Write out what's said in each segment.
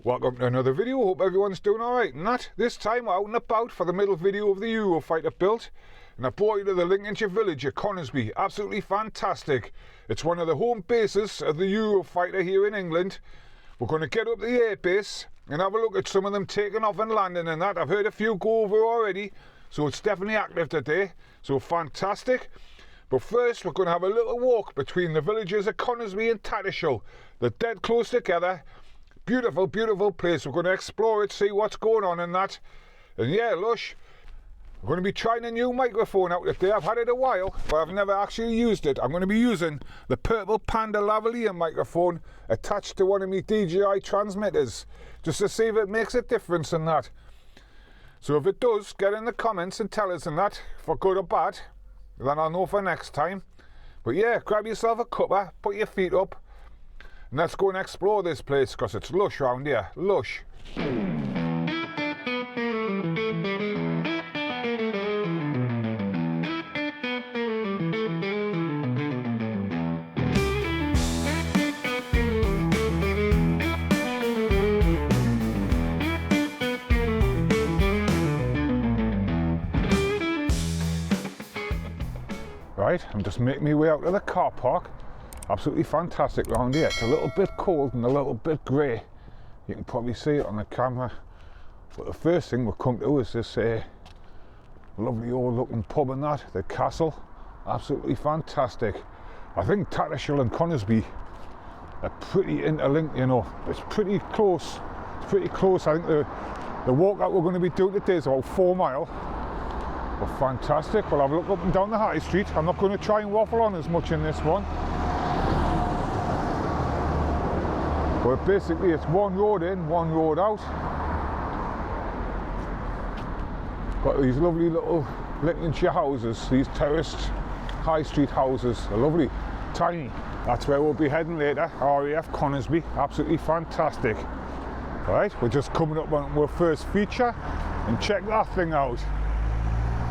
Welcome to another video. Hope everyone's doing alright and that. This time we're out and about for the middle video of the Eurofighter build, and I brought you to the Lincolnshire village of Coningsby. Absolutely fantastic. It's one of the home bases of the Eurofighter here in England. We're going to get up the air base and have a look at some of them taking off and landing and that. I've heard a few go over already, so it's definitely active today, so fantastic. But first we're going to have a little walk between the villages of Coningsby and Tattersall. They're dead close together. Beautiful, beautiful place. We're going to explore it, see what's going on and that. And yeah, lush. We're going to be trying a new microphone out today. I've had it a while, but I've never actually used it. I'm going to be using the purple Panda lavalier microphone attached to one of my DJI transmitters, just to see if it makes a difference in that. So if it does, get in the comments and tell us in that, for good or bad. Then I'll know for next time. But yeah, grab yourself a cuppa, put your feet up, and let's go and explore this place, because it's lush around here. Lush. Right, I'm just making my way out to the car park. Absolutely fantastic around here. It's a little bit cold and a little bit grey. You can probably see it on the camera. But the first thing we'll come to is this lovely old looking pub and that, the castle. Absolutely fantastic. I think Tattersall and Coningsby are pretty interlinked, you know. It's pretty close. It's pretty close. I think the walk that we're going to be doing today is about 4 miles. But fantastic. We'll have a look up and down the high street. I'm not going to try and waffle on as much in this one. But basically it's one road in, one road out. Got these lovely little Lincolnshire houses, these terraced high street houses. They're lovely, tiny. That's where we'll be heading later, RAF Coningsby. Absolutely fantastic. Right, we're just coming up on our first feature, and check that thing out.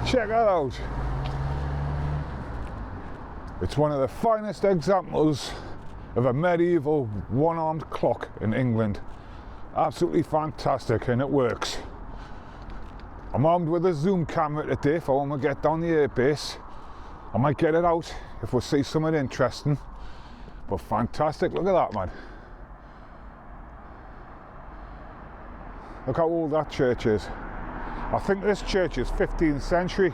Check that out. It's one of the finest examples of a medieval one-armed clock in England. Absolutely fantastic, and it works. I'm armed with a zoom camera today for when we get down the air base. I might get it out if we see something interesting. But fantastic, look at that, man. Look how old that church is. I think this church is 15th century,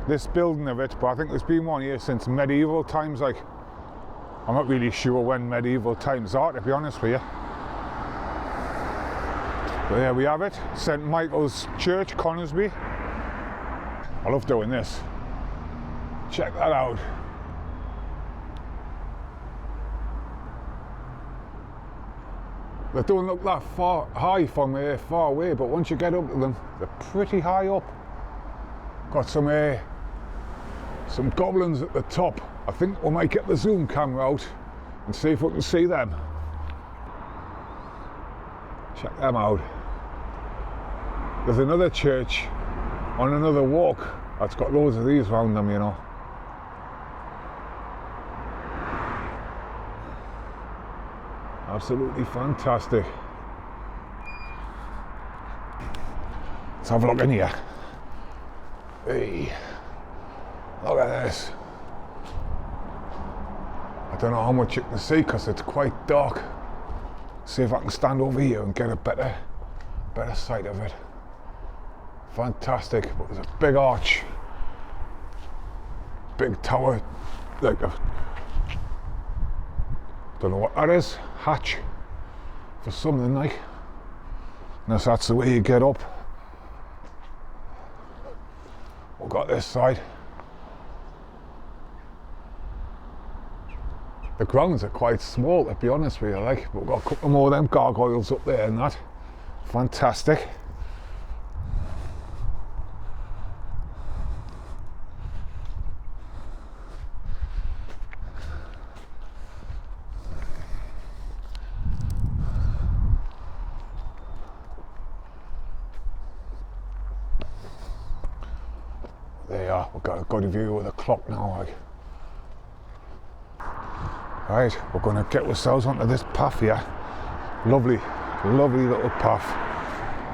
this building of it, but I think there's been one here since medieval times. Like, I'm not really sure when medieval times are, to be honest with you. But there we have it, St Michael's Church, Coningsby. I love doing this. Check that out. They don't look that far high from far away, but once you get up to them, they're pretty high up. Got some goblins at the top. I think we might get the zoom camera out and see if we can see them. Check them out. There's another church on another walk that's got loads of these around them, you know. Absolutely fantastic. Let's have a look in here. Hey, look at this. I don't know how much you can see because it's quite dark. See if I can stand over here and get a better sight of it. Fantastic. But there's a big arch, big tower, like a, don't know what that is, hatch for something like. Unless that's the way you get up. We've got this side. The grounds are quite small, to be honest with you, like, but we've got a couple more of them gargoyles up there and that. Fantastic. There you are, we've got a good view of the clock now, like. Right, we're going to get ourselves onto this path here Lovely, lovely little path,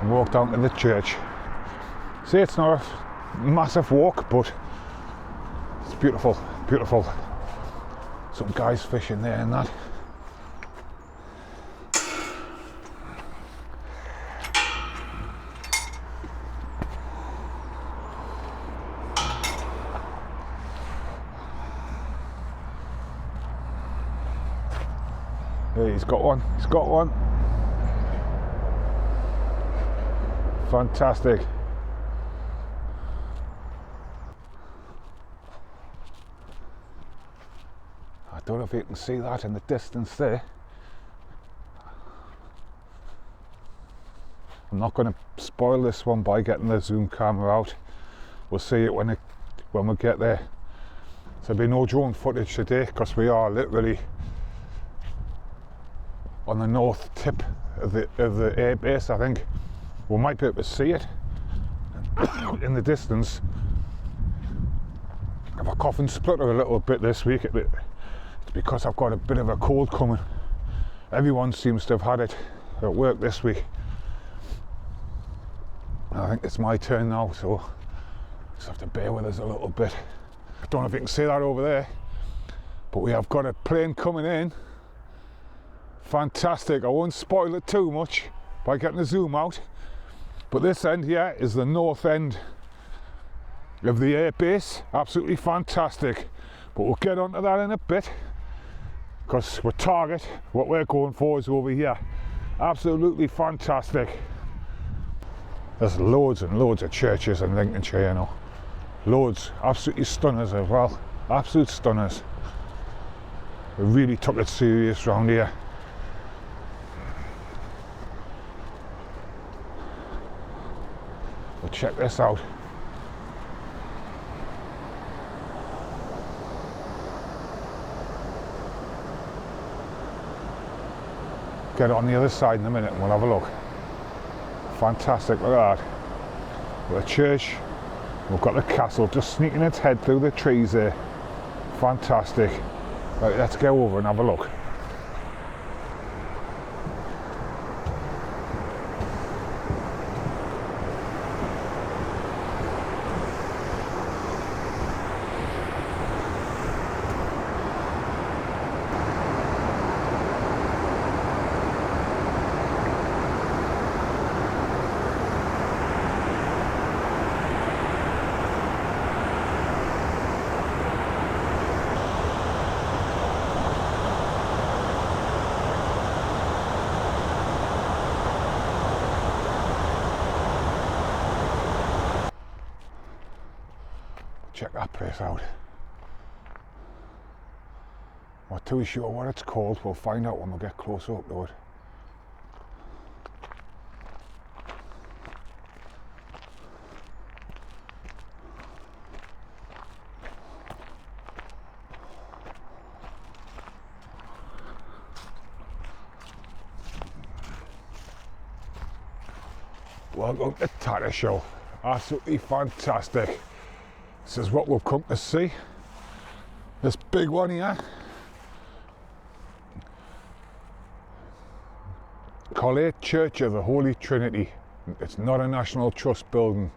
and walk down to the church. See, it's not a massive walk, but it's beautiful, beautiful. Some guys fishing there and that. Hey, he's got one, he's got one. Fantastic. I don't know if you can see that in the distance there. I'm not going to spoil this one by getting the zoom camera out. We'll see it when we get there. So there'll be no drone footage today because we are literally on the north tip of the air base. I think we might be able to see it in the distance. If I cough and splutter a little bit this week, it's because I've got a bit of a cold coming. Everyone seems to have had it at work this week. I think it's my turn now, so just have to bear with us a little bit. I don't know if you can see that over there, but we have got a plane coming in. Fantastic. I won't spoil it too much by getting the zoom out, but this end here is the north end of the air base. Absolutely fantastic, but we'll get onto that in a bit because our target, what we're going for, is over here. Absolutely fantastic. There's loads and loads of churches in Lincolnshire, you know. Loads, absolutely stunners as well. Absolute stunners. We really took it serious round here. But check this out. Get on the other side in a minute and we'll have a look. Fantastic, look at that. We've got the church, we've got the castle just sneaking its head through the trees there. Fantastic. Right, let's go over and have a look. Check that place out. Not too sure what it's called. We'll find out when we get closer up to it. Welcome to Tattersall. Absolutely fantastic. This is what we've come to see. This big one here. Collate Church of the Holy Trinity. It's not a National Trust building.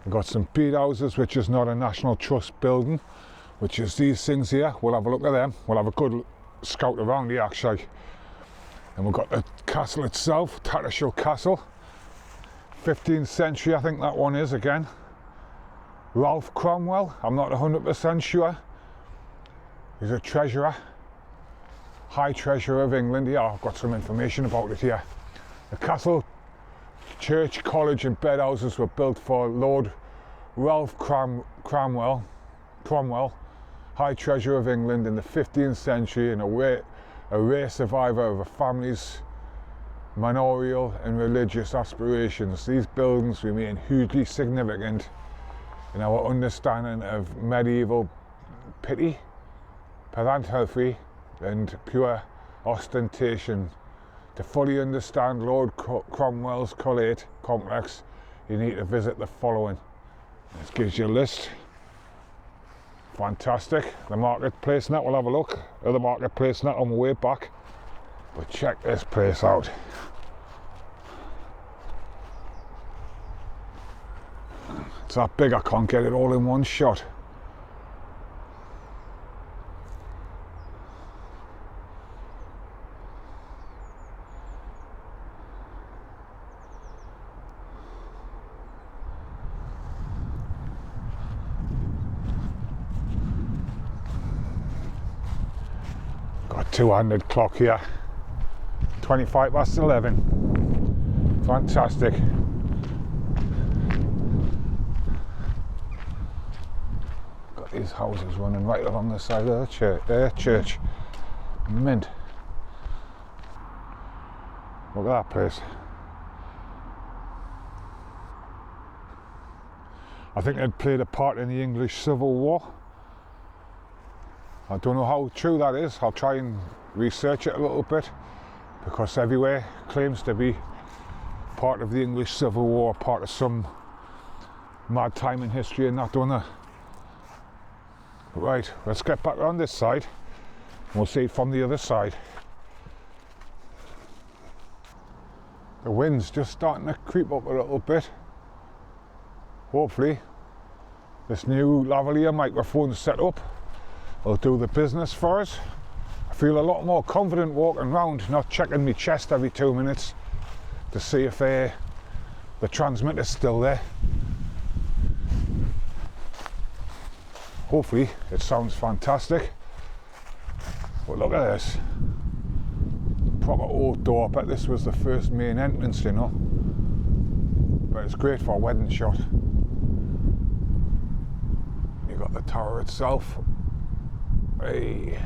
We've got some bead houses, which is not a National Trust building, which is these things here. We'll have a look at them. We'll have a good scout around here actually. And we've got the castle itself, Tattersall Castle. 15th century, I think that one is again. Ralph Cromwell, I'm not 100% sure. He's a treasurer, High Treasurer of England. Yeah, I've got some information about it here. The castle, church, college and bedhouses were built for Lord Ralph Cromwell, High Treasurer of England in the 15th century, and a rare survivor of a family's manorial and religious aspirations. These buildings remain hugely significant in our understanding of medieval piety, philanthropy and pure ostentation. To fully understand Lord Cromwell's Collate complex, you need to visit the following. This gives you a list. Fantastic. The marketplace net, we'll have a look at the marketplace net on the way back. But check this place out. It's that big I can't get it all in one shot. Got a two-handed clock here. 25 past 11. Fantastic. Got these houses running right along the side of the church. Mint. Look at that place. I think they'd played a part in the English Civil War. I don't know how true that is. I'll try and research it a little bit, because everywhere claims to be part of the English Civil War, part of some mad time in history and that, don't they? Right, let's get back around this side and we'll see it from the other side. The wind's just starting to creep up a little bit. Hopefully this new lavalier microphone set up will do the business for us. I feel a lot more confident walking around, not checking my chest every 2 minutes to see if the transmitter's still there. Hopefully it sounds fantastic. But look at this. Proper old door. I bet this was the first main entrance, you know. But it's great for a wedding shot. You got the tower itself. Hey.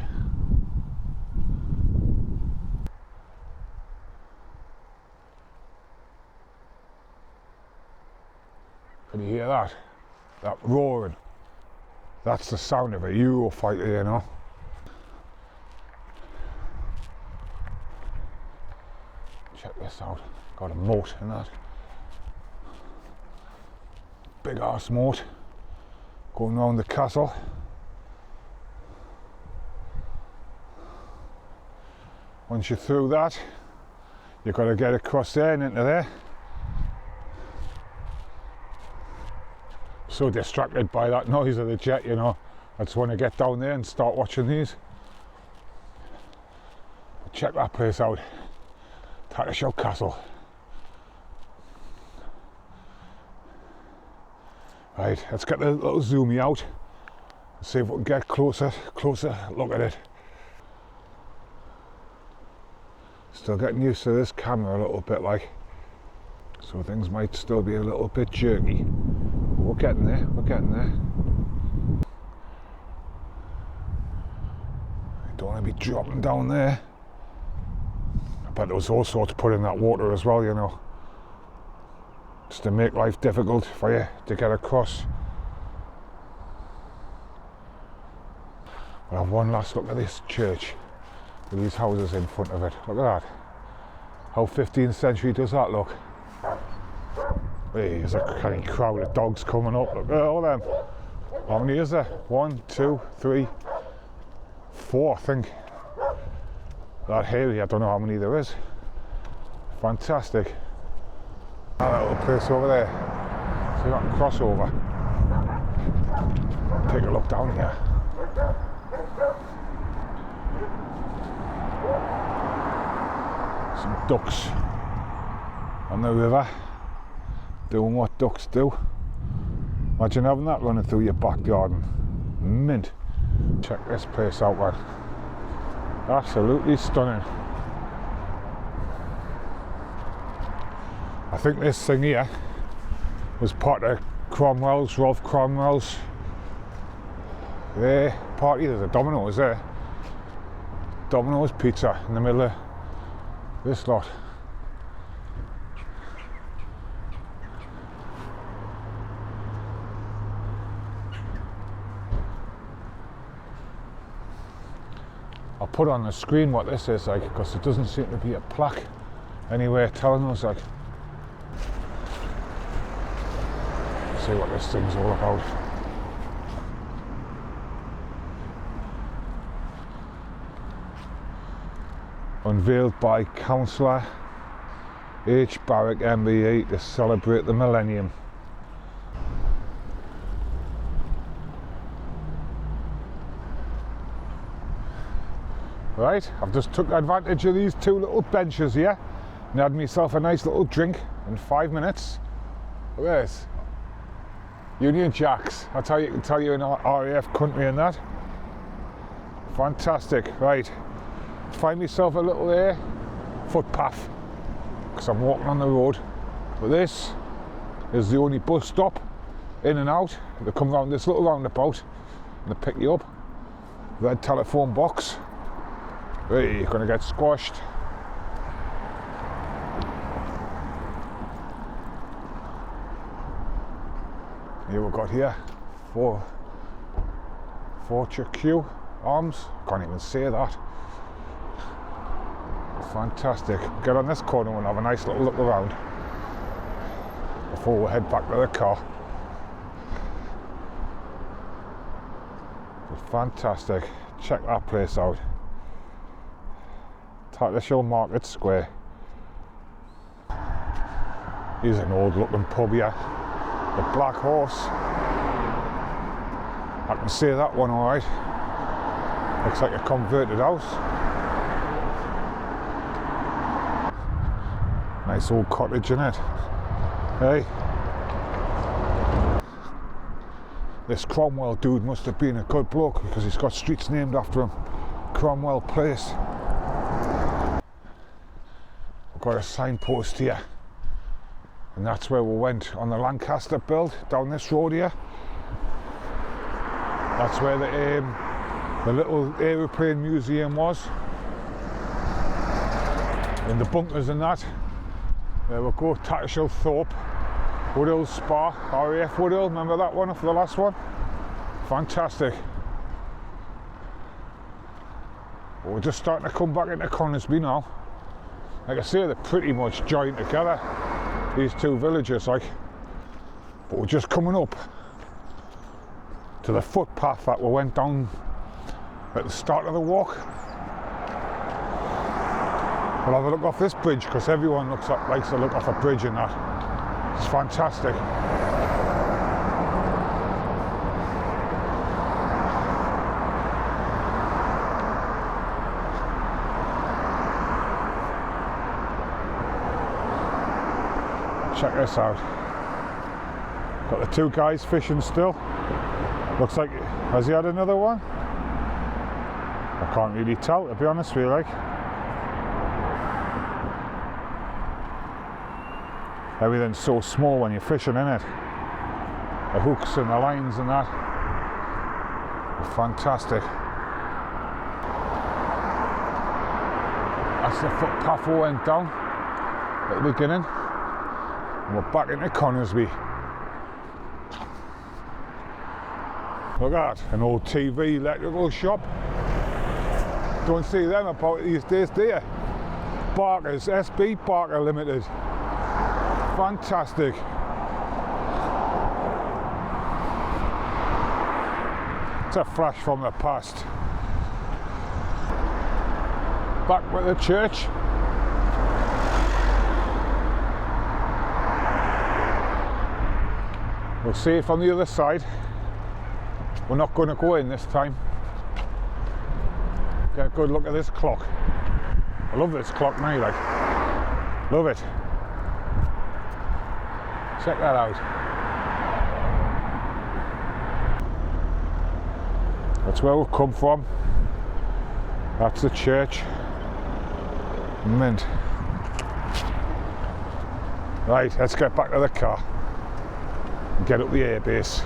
Can you hear that? That roaring. That's the sound of a Eurofighter, you know. Check this out. Got a moat in that. Big ass moat. Going round the castle. Once you're through that, you've got to get across there and into there. So distracted by that noise of the jet, you know. I just want to get down there and start watching these. Check that place out. Tattersall Castle. Right, let's get the little zoomy out and see if we can get closer look at it. Still getting used to this camera a little bit, like, so things might still be a little bit jerky. We're getting there, we're getting there. I don't want to be dropping down there. I bet there was all sorts put in that water as well, you know. Just to make life difficult for you to get across. We'll have one last look at this church with these houses in front of it. Look at that. How 15th century does that look? Hey, there's a kind of crowd of dogs coming up. Look at all them. How many is there? 1, 2, 3, 4, I think. That hairy, I don't know how many there is. Fantastic. That little place over there. So you got a crossover. Take a look down here. Some ducks on the river. Doing what ducks do. Imagine having that running through your back garden. Mint. Check this place out, man. Absolutely stunning. I think this thing here was part of Cromwell's, RAF Cromwell's party. There's a Domino's there. Domino's pizza in the middle of this lot. I'll put on the screen what this is like, because there doesn't seem to be a plaque anywhere telling us, like. See what this thing's all about. unveiled by Councillor H. Barrack MBE to celebrate the millennium. Right, I've just took advantage of these two little benches here and had myself a nice little drink in 5 minutes. Look at this. Union Jacks, that's how you can tell you're in RAF country and that. Fantastic. Right, find myself a little footpath because I'm walking on the road. But this is the only bus stop in and out. They come round this little roundabout and they pick you up. Red telephone box. Right, you're going to get squashed. Here we've got here Fortune Q arms. Can't even say that. Fantastic. Get on this corner and have a nice little look around before we head back to the car. But fantastic. Check that place out. Tattersall Market Square. Here's an old looking pub here. The Black Horse. I can see that one alright. Looks like a converted house. Nice old cottage in it. Hey. This Cromwell dude must have been a good bloke because he's got streets named after him. Cromwell Place. We've got a signpost here. And that's where we went on the Lancaster build, down this road here. That's where the little aeroplane museum was. In the bunkers and that. There we go, Tattersall Thorpe, Woodhill Spa, RAF Woodhill, remember that one for the last one? Fantastic. But we're just starting to come back into Coningsby now. Like I say, they're pretty much joined together. These two villages, like, but we're just coming up to the footpath that we went down at the start of the walk. We'll have a look off this bridge because everyone likes to look off a bridge and that. It's fantastic. Check this out. Got the two guys fishing still. Looks like, has he had another one? I can't really tell, to be honest with you, like. Everything's so small when you're fishing, isn't it? The hooks and the lines and that. They're fantastic. That's the footpath we went down at the beginning. And we're back into Coningsby. Look at that, an old TV electrical shop. Don't see them about these days, do you? Barker's, SB Barker Limited. Fantastic. It's a flash from the past. Back with the church. We'll see it from the other side. We're not going to go in this time. Get a good look at this clock. I love this clock now, like. Love it. Check that out. That's where we've come from. That's the church. Mint. Right, let's get back to the car. Get up the airbase.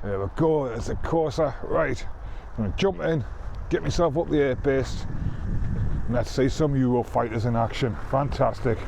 There we go, there's the Corsa. Right, I'm going to jump in, get myself up the airbase, and let's see some Eurofighters in action. Fantastic.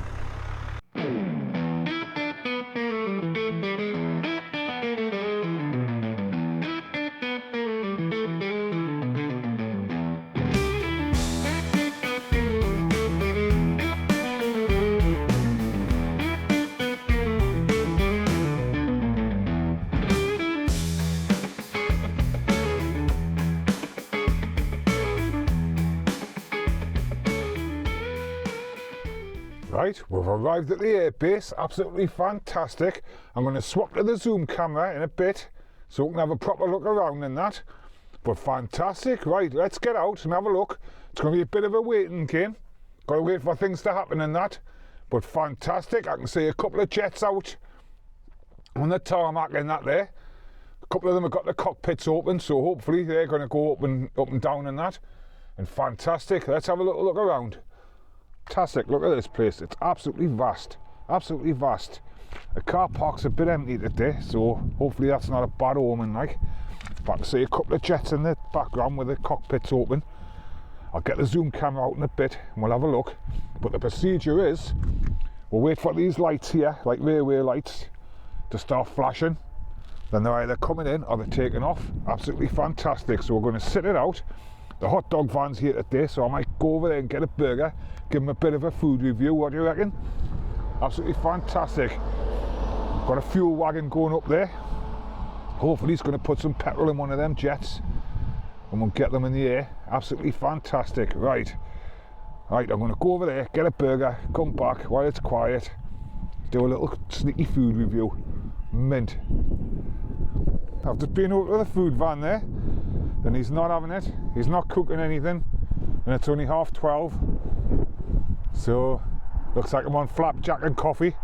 Right, we've arrived at the air base, absolutely fantastic. I'm going to swap to the zoom camera in a bit so we can have a proper look around and that. But fantastic, right, let's get out and have a look. It's going to be a bit of a waiting game. Got to wait for things to happen and that. But fantastic, I can see a couple of jets out on the tarmac and that there. A couple of them have got the cockpits open, so hopefully they're going to go up and down and that. And fantastic, let's have a little look around. Fantastic, look at this place, it's absolutely vast, absolutely vast. The car park's a bit empty today, so hopefully that's not a bad omen like. But I can see a couple of jets in the background with the cockpits open. I'll get the zoom camera out in a bit and we'll have a look. But the procedure is, we'll wait for these lights here, like railway lights, to start flashing. Then they're either coming in or they're taking off. Absolutely fantastic, so we're going to sit it out. The hot dog van's here today, so I might go over there and get a burger, give them a bit of a food review. What do you reckon? Absolutely fantastic. Got a fuel wagon going up there. Hopefully he's going to put some petrol in one of them jets and we'll get them in the air. Absolutely fantastic. Right, I'm going to go over there, get a burger, come back while it's quiet, do a little sneaky food review. Mint. I've just been over to the food van there and he's not having it. He's not cooking anything and it's only 12:30. So looks like I'm on flapjack and coffee.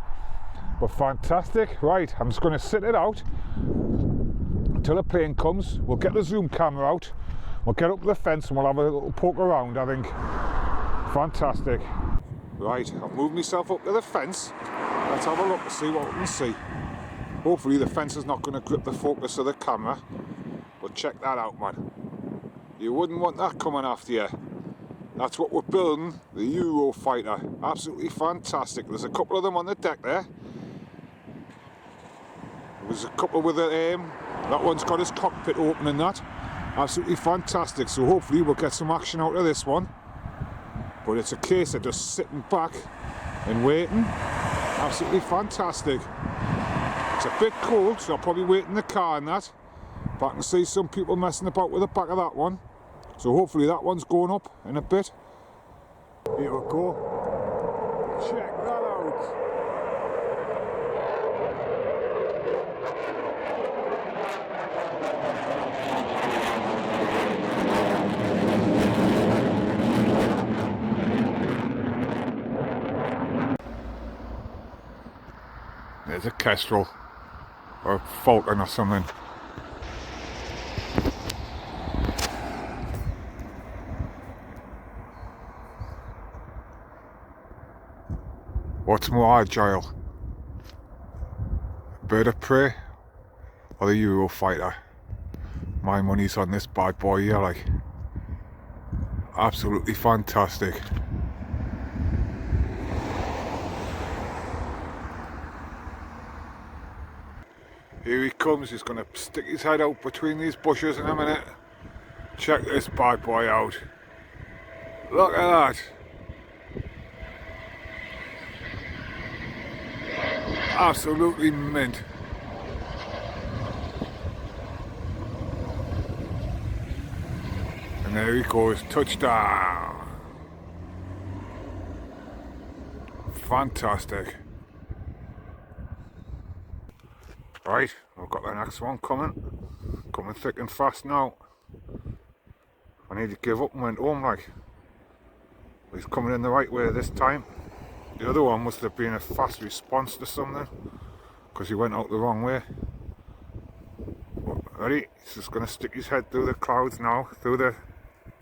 But fantastic. Right, I'm just going to sit it out until the plane comes. We'll get the zoom camera out, we'll get up the fence and we'll have a little poke around, I think. Fantastic. Right, I've moved myself up to the fence. Let's have a look to see what we can see. Hopefully the fence is not going to grip the focus of the camera, but check that out, man. You wouldn't want that coming after you. That's what we're building, the Eurofighter. Absolutely fantastic. There's a couple of them on the deck there. There's a couple with the that one's got his cockpit open and that. Absolutely fantastic. So hopefully we'll get some action out of this one. But it's a case of just sitting back and waiting. Absolutely fantastic. It's a bit cold, so I'll probably wait in the car and that. But I can see some people messing about with the back of that one. So hopefully that one's going up in a bit. Here we go. Check that out. There's a Kestrel or a Falcon or something. What's more agile? Bird of prey or the Eurofighter? My money's on this bad boy here, like. Absolutely fantastic. Here he comes, he's going to stick his head out between these bushes in a minute. Check this bad boy out. Look at that. Absolutely mint. And there he goes, touchdown. Fantastic. Right, I've got the next one coming thick and fast now. I need to give up and went home like. He's coming in the right way this time. The other one must have been a fast response to something, because he went out the wrong way. But ready, he's just going to stick his head through the clouds now,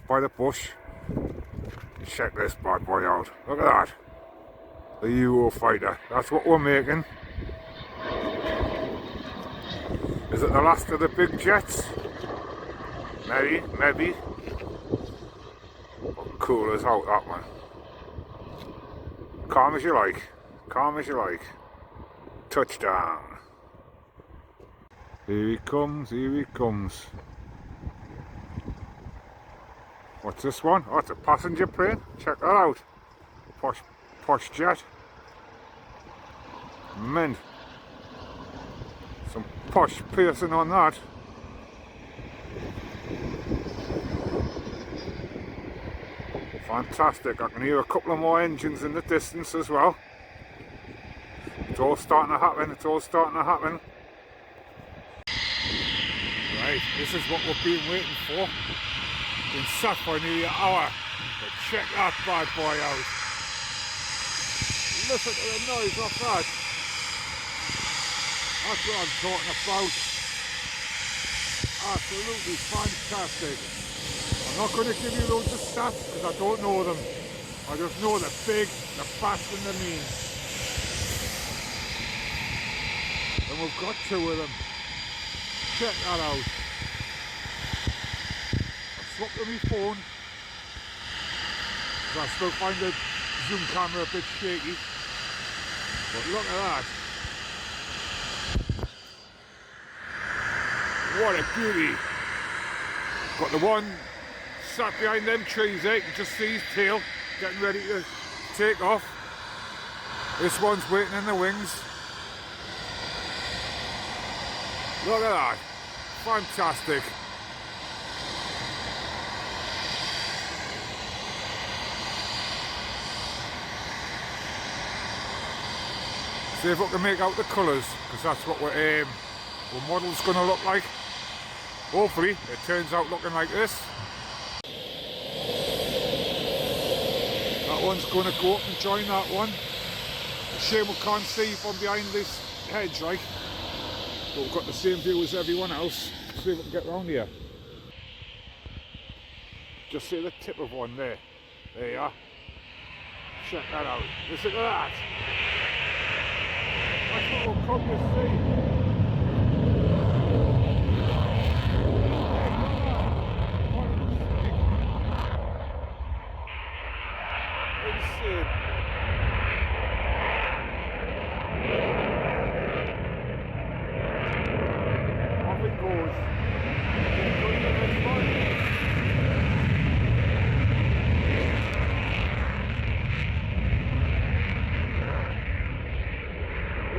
by the bush. Check this bad boy out. Look at that. The Eurofighter. That's what we're making. Is it the last of the big jets? Maybe. But cool as out, that one. Calm as you like. Touchdown. Here he comes. What's this one? Oh, it's a passenger plane. Check that out. Posh jet. Mint. Some posh piercing on that. Fantastic. I can hear a couple of more engines in the distance as well. It's all starting to happen. It's all starting to happen. Right, this is what we've been waiting for. Been sat for nearly an hour. But check that bad boy out. Listen to the noise of that. That's what I'm talking about. Absolutely fantastic. I'm not going to give you loads of stats because I don't know them. I just know they're big, they're fast and they're mean. And we've got two of them. Check that out. I swapped on my phone because I still find the zoom camera a bit shaky. But look at that. What a beauty. Got the one sat behind them trees there, you can just see his tail getting ready to take off. This one's waiting in the wings. Look at that. Fantastic. See if we can make out the colours, because that's what our model's going to look like. Hopefully it turns out looking like this. That one's going to go up and join that one. Shame we can't see from behind this hedge, like. But we've got the same view as everyone else. Let's see if we can get round here. Just see the tip of one there. There you are. Check that out. Listen to that. That's what we'll come to see.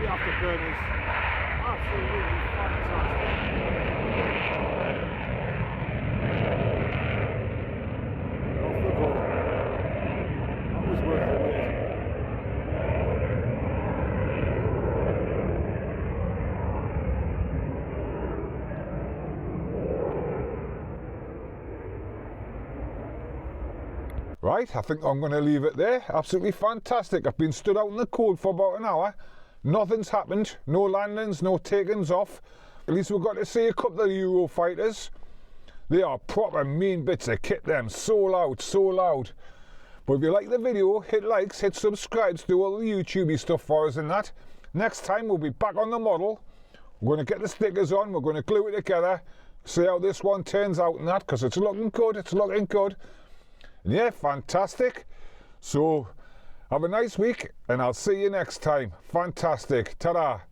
Afterburners, absolutely fantastic. Off the go. That was worth the wait. Right, I think I'm going to leave it there. Absolutely fantastic. I've been stood out in the cold for about an hour. Nothing's happened, no landings, no takings off. At least we've got to see a couple of Eurofighters. They are proper mean bits of kit, them. So loud, so loud. But if you like the video, hit likes, hit subscribes, do all the YouTubey stuff for us and that. Next time we'll be back on the model. We're going to get the stickers on, we're going to glue it together, see how this one turns out and that, because it's looking good, it's looking good. And yeah, fantastic. So have a nice week, and I'll see you next time. Fantastic. Ta-da.